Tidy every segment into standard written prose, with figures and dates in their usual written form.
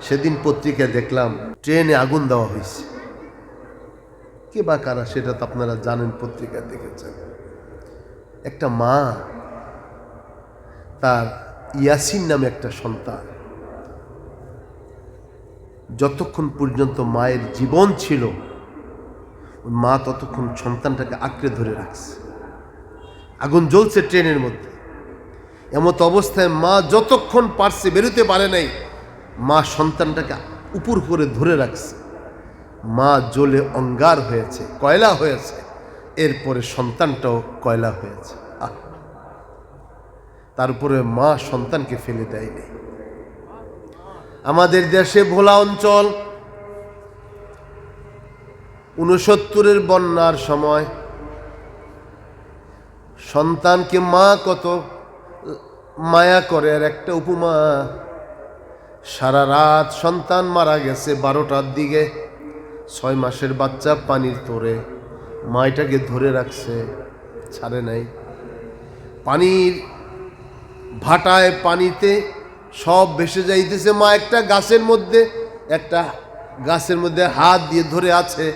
সেদিন পত্রিকায় দেখলাম ট্রেনে আগুন দেওয়া হয়েছে। কে বা কারা সেটা তো আপনারা জানেন, পত্রিকায় দেখেছেন। একটা মা, তার ইয়াসিন নামে একটা সন্তান, যতক্ষণ পর্যন্ত মায়ের জীবন ছিল মা ততক্ষণ সন্তানটাকে আঁকড়ে ধরে রাখছে। আগুন জ্বলছে ট্রেনের মধ্যে, এমত অবস্থায় মা যতক্ষণ পারছে বেরোতে পারে নাই, মা সন্তানটাকে উপর করে ধরে রাখছে। মা জ্বলে অঙ্গার হয়েছে, কয়লা হয়েছে, এরপরে সন্তানটাও কয়লা হয়েছে। তারপরে মা সন্তানকে ফেলে দেয়নি। আমাদের দেশে ভোলা অঞ্চল 69-এর বন্যার সময় সন্তানকে মা কত মায়া করে, আর একটা উপমা, সারা রাত সন্তান মারা গেছে 12টার দিকে, 6 মাসের বাচ্চা পানির তোরে, মাটাকে ধরে রাখছে, ছাড়ে নাই। পানির ভাটায় পানিতে সব ভেসে যাইতেছে, মা একটা গাছের মধ্যে হাত দিয়ে ধরে আছে,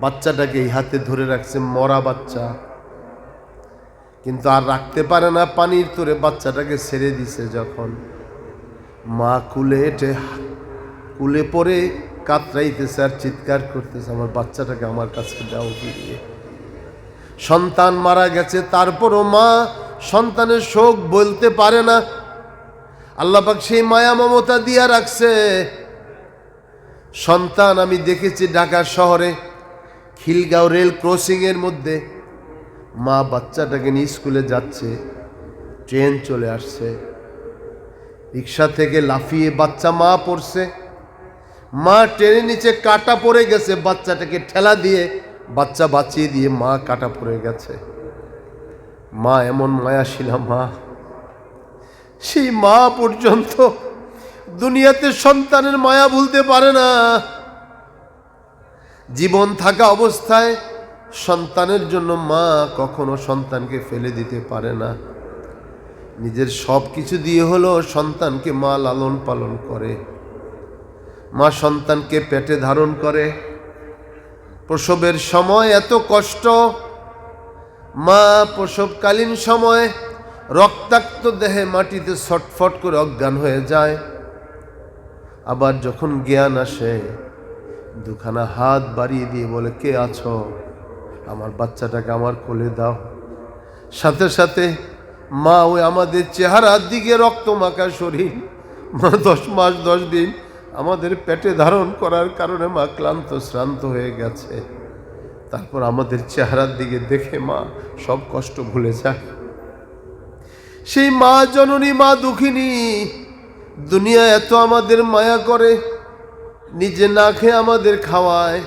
বাচ্চাটাকে এই হাতে ধরে রাখছে, মরা বাচ্চা, কিন্তু আর রাখতে পারে না পানির তোরে, বাচ্চাটাকে ছেড়ে দিছে। যখন মা কুলে পড়ে কাতরাইতেছে আর চিৎকার করতেছে, আমার বাচ্চাটাকে আমার কাছে দাও ফিরিয়ে। সন্তান মারা গেছে, তারপরও মা সন্তানের শোক বলতে পারে না। আল্লাহ পাক সেই মায়া মমতা দিয়া রাখছে। সন্তান আমি দেখেছি ঢাকা শহরে খিলগাঁও রেল ক্রসিং এর মধ্যে, মা বাচ্চাটাকে নিয়ে স্কুলে যাচ্ছে, ট্রেন চলে আসছে, রিক্সা থেকে লাফিয়ে বাচ্চা মা পড়ছে, মা ট্রেনের নিচে কাটা পড়ে গেছে, বাচ্চাটাকে ঠেলা দিয়ে বাচ্চা বাঁচিয়ে দিয়ে মা কাটা পড়ে গেছে। মা এমন মায়াশীলা মা, সেই মা পর্যন্ত দুনিয়াতে সন্তানের মায়া ভুলতে পারে না। জীবন থাকা অবস্থায় সন্তানের জন্য মা কখনো সন্তানকে ফেলে দিতে পারে না। নিজের সব কিছু দিয়ে হলো সন্তানকে মা লালন পালন করে। মা সন্তানকে পেটে ধারণ করে। প্রসবের সময় এত কষ্ট, মা প্রসবকালীন সময় রক্তাক্ত দেহে মাটিতে ছটফট করে অজ্ঞান হয়ে যায়। আবার যখন জ্ঞান আসে, দুখানা হাত বাড়িয়ে দিয়ে বলে, কে আছো? আমার বাচ্চাটাকে আমার কোলে দাও। সাথে সাথে মা ওই আমাদের চেহারার দিকে রক্ত মাখা শরীর, মা 10 মাস 10 দিন আমাদের পেটে ধারণ করার কারণে মা ক্লান্ত শ্রান্ত হয়ে গেছে। তারপর আমাদের চেহারার দিকে দেখে মা সব কষ্ট ভুলে যায়। সেই মা জননী, মা দুঃখিনী, দুনিয়া এত আমাদের মায়া করে, নিজে না খেয়ে আমাদের খাওয়ায়,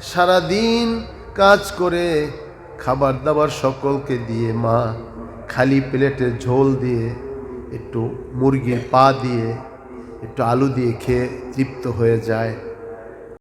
সারাদিন কাজ করে খাবার দাবার সকলকে দিয়ে মা খালি প্লেটে ঝোল দিয়ে, একটু মুরগির পা দিয়ে, একটু আলু দিয়ে খেয়ে তৃপ্ত হয়ে যায়।